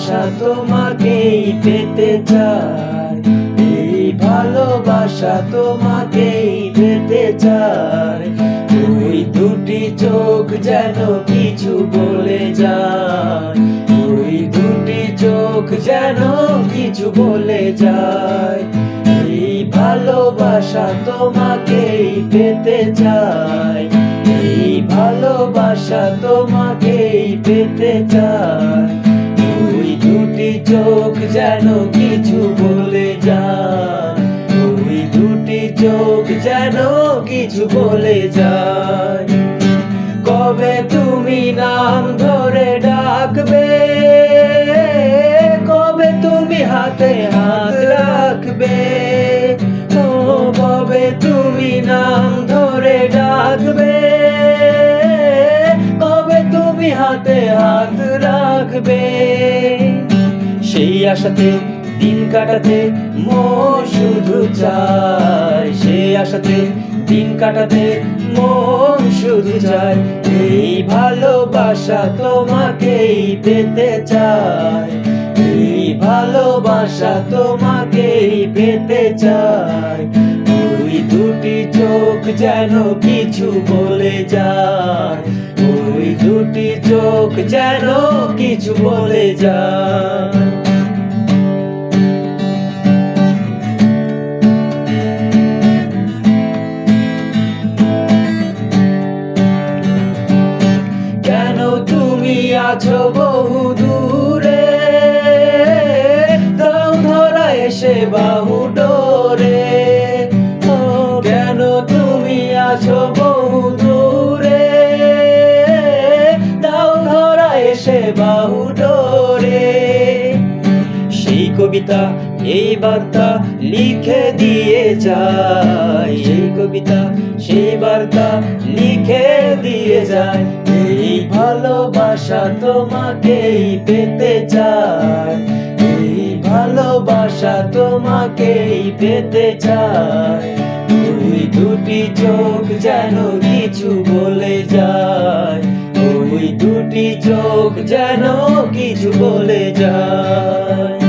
ভালোবাসা তোমাকেই পেতে চাই, এই ভালোবাসা তোমাকেই পেতে চাই। ওই দুটি চোখ যেন কিছু বলে যায়, ওই দুটি চোখ যেন কিছু বলে যায়। এই ভালোবাসা তোমাকেই পেতে চাই, এই ভালোবাসা তোমাকেই পেতে চাই। ওই দুটি চোখ যেন কিছু বলে যায়, ওই দুটি চোখ যেন কিছু বলে যায়। কবে তুমি নাম ধরে ডাকবে, কবে তুমি হাতে হাত রাখবে, ও কবে তুমি নাম ধরে ডাকবে, কবে তুমি হাতে হাত রাখবে। সেই আশাতে দিন কাটাতে মন শুধু চায়, সেই আশাতে দিন কাটাতে মন শুধু চায়। এই ভালোবাসা তোমাকেই পেতে চায়, এই ভালোবাসা তোমাকেই পেতে চায়। ওই দুটি চোখ যেন কিছু বলে যায়, ওই দুটি চোখ যেন কিছু বলে যায়। কেন তুমি আছো বহু দূরে, দাও ধরা এসে বাহু ডোরে, ও কেন তুমি আছো বহু দূরে, দাও ধরা এসে বাহু ডোরে। সেই কবিতা এই বার্তা লিখে দিয়ে যায়, সেই কবিতা সেই বার্তা লিখে দিয়ে যায়। এই ভালোবাসা তোমাকেই পেতে চায়, এই ভালোবাসা তোমাকেই পেতে চায়। ওই দুটি চোখ যেন কিছু বলে যায়, ওই দুটি চোখ যেন কিছু বলে যায়।